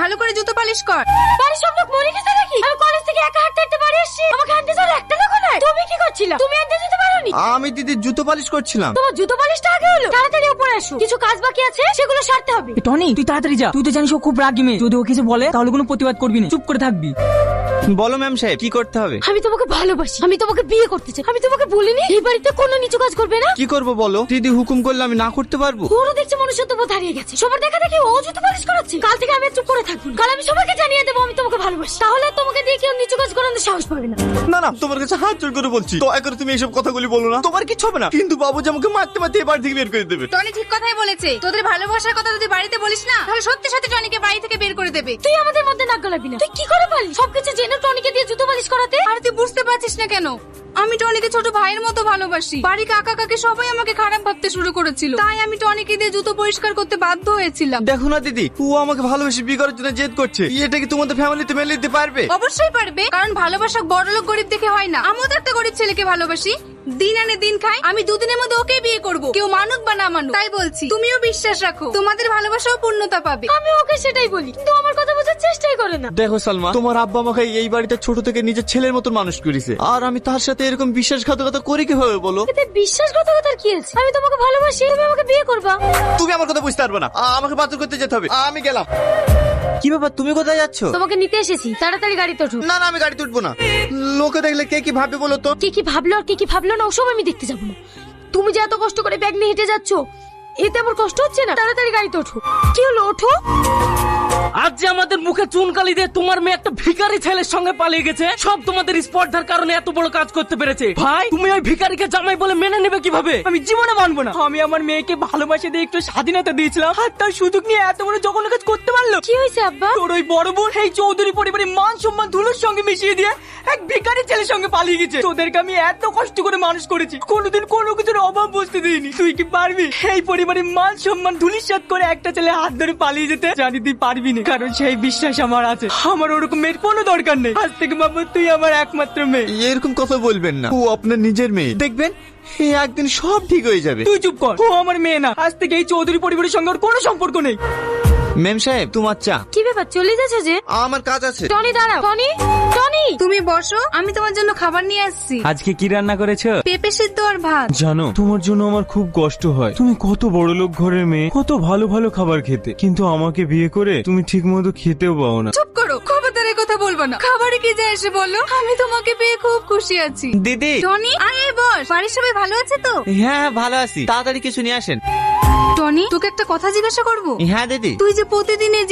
ভালো করে জুতো পালিশ কর। বাড়ির সব লোক মরে গেছে নাকি? আমি কলেজ থেকে একা হাঁটতে হাঁটতে বাড়ি আসছি, আমাকে আনতে যাওয়ার একটা লোক নাই। তুমি কি করছিলা? তুমি আনতে যেতে পারোনি? আমি দিদির জুতো পালিশ করছিলাম। তোমার জুতো পালিশটা আগে হলো, তাড়াতাড়ি উপরে আসো, কিছু কাজ বাকি আছে সেগুলো সারতে হবে। টনি, তুই তাড়াতাড়ি যা। তুই তো জানিস ও খুব রাগী মেয়ে। যদি ও কিছু বলে তাহলে কোনো প্রতিবাদ করবি না, চুপ করে থাকবি। বলো ম্যাম সাহেব, কি করতে হবে? আমি তোমাকে ভালোবাসি, আমি তোমাকে বিয়ে করতে চাই। আমি তোমাকে বলিনি এই বাড়িতে কোনো নিচু কাজ করবে না? কি করব বলো? দিদি হুকুম করলে আমি না করতে পারবো? ওরও দেখছে মনুষ্যত্ব বোধ হারিয়ে গেছে। সবার দেখা দেখি ও জুতো পালিশ করাচ্ছে। কাল থেকে আমি আর চুপ করে থাকবো না। কাল আমি সবাইকে জানিয়ে দেবো আমি তোমাকে ভালোবাসি। তাহলে আর তোমাকে দিয়ে কেউ নিচু কাজ করানোর সাহস পাবে না। না না, তোমার কাছে হাত জোড় করে বলছি, দয়া করে তুমি এইসব কথাগুলি বলো না। তোমার কিছু হবে না, কিন্তু বাবুজি আমাকে মারতে মারতে এবার থেকে বের করে দেবে। টনি ঠিক কথাই বলেছে। তোদের ভালোবাসার কথা যদি বাড়িতে বলিস না, তাহলে সত্যি সত্যি টনিকে বাড়ি থেকে বের করে দেবে। তুই আমাদের মধ্যে নাক গলাবি না। তুই কি করে পারলি সবকিছু জেনে টনিকে দিয়ে জুতো পালিশ করাতে? আর তুই বুঝতে পারছিস না কেন? আমি টনিকে ছোট ভাইয়ের মতো ভালোবাসি। বাড়ি কাকা কাকে সবাই আমাকে খারাপ ভাবতে শুরু করেছিল, তাই আমি টনিকে দিয়ে জুতো পরিষ্কার করতে বাধ্য হয়েছিলাম। দেখো না দিদি, ও আমাকে ভালোবেসে বিয়ে করার জন্য জেদ করছে। এটা কি তোমাদের ফ্যামিলিতে মেনে নিতে পারবে? অবশ্যই পারবে, কারণ ভালোবাসা বড়লোক গরিব দেখে হয় না। আমিও তো একটা গরিব ছেলেকে ভালোবাসি, দিন আনে দিন খাই। আমি দুদিনের মধ্যে ওকে বিয়ে করব, কেউ মানুক বা না মানুক। তাই বলছি তুমিও বিশ্বাস রাখো, তোমাদের ভালোবাসাও পূর্ণতা পাবে। আমি ওকে সেটাই বলি, কিন্তু আমার কথা বোঝার চেষ্টাই করে না। দেখো সালমা, তোমার আব্বা আমাকে এই বাড়িতে ছোট থেকে নিজের ছেলের মতন মানুষ করেছে, আর আমি তার সাথে এরকম বিশ্বাসঘাতকতা করি কিভাবে বলো? এতে বিশ্বাসঘাতকতার কি আছে? আমি তোমাকে ভালোবাসি, তুমি আমাকে বিয়ে করবা। তুমি আমার কথা বুঝতে পারবে না, আমাকে বাতিল করতে যেতে হবে। আমি গেলাম। কি ব্যাপার, তুমি কোথায় যাচ্ছ? তোমাকে নিতে এসেছি, তাড়াতাড়ি গাড়িতে ওঠো। না না, আমি গাড়িতে উঠবো না। লোকে দেখলে কে কি ভাববে বলো তো? কে কি ভাবলো আর কে কি ভাবলো না ওসব আমি দেখতে যাবো না। তুমি যে এত কষ্ট করে ব্যাগ নিয়ে হেঁটে যাচ্ছ, এতে আমার কষ্ট হচ্ছে না? তাড়াতাড়ি গাড়িতে ওঠো। কি হলো, ওঠো। আজ যে আমাদের মুখে চুনকালি দিয়ে তোমার মেয়ে একটা ভিখারি ছেলের সঙ্গে পালিয়ে গেছে, সব তোমাদের স্পর্ধার কারণে এত বড় কাজ করতে পেরেছে। ভাই, তুমি ওই ভিখারিকে জামাই বলে মেনে নেবে কিভাবে? আমি জীবনে মানবো না। আমি আমার মেয়েকে ভালোবাসে দিয়ে একটু স্বাধীনতা দিয়েছিলাম, আর তার সুযোগ নিয়ে এত বড় জঘন্য কাজ করতে পারলো। কি হয়েছে আব্বা? তোর ওই বড় বোন এই চৌধুরী পরিবারের মান সম্মান ধুলোর সঙ্গে মিশিয়ে দিয়ে এক ভিখারি ছেলের সঙ্গে পালিয়ে গেছে। তোদেরকে আমি এত কষ্ট করে মানুষ করেছি, কোনোদিন কোনো কিছুর অভাব বুঝতে দিইনি। তুই কি পারবি এই পরিবারের মান সম্মান ধুলিসাৎ করে একটা ছেলে হাত ধরে পালিয়ে যেতে? জানি তুই পারবি না, কারণ সেই বিশ্বাস আমার আছে। আমার ওরকম মেয়ের কোনো দরকার নেই। আজ থেকে বাবা তুই আমার একমাত্র মেয়ে। এরকম কথা বলবেন না, ও আপনার নিজের মেয়ে। দেখবেন একদিন সব ঠিক হয়ে যাবে। তুই চুপ কর, ও আমার মেয়ে না। আজ থেকে এই চৌধুরী পরিবারের সঙ্গে ওর কোনো সম্পর্ক নেই। ম্যাম সাহেব, তোমার চা। কি ব্যাপার, চলে যাচ্ছে যে? আমার কাজ আছে। টনি দাঁড়াও। টনি, টনি, তুমি বসো, আমি তোমার জন্য খাবার নিয়ে আসছি। আজকে কি রান্না করেছো? পেঁপে সিদ্ধ আর ভাত। জানো, তোমার জন্য আমার খুব কষ্ট হয়। তুমি কত বড় লোক ঘরের মেয়ে, কত ভালো ভালো খাবার খেতে, কিন্তু আমাকে বিয়ে করে তুমি ঠিক মতো খেতেও পাও না। চুপ করো, খবরদারের কথা বলবো না। খাবারে কি যায় এসে বলো, আমি তোমাকে পেয়ে খুব খুশি আছি। দিদি। টনি, আয় বস। বাড়ির সবাই ভালো আছে তো? হ্যাঁ ভালো আছি, তাড়াতাড়ি কিছু নিয়ে আসেন। টনি, তোকে একটা কথা জিজ্ঞাসা করবো। হ্যাঁ দিদি। তুই যে প্রতিদিন এই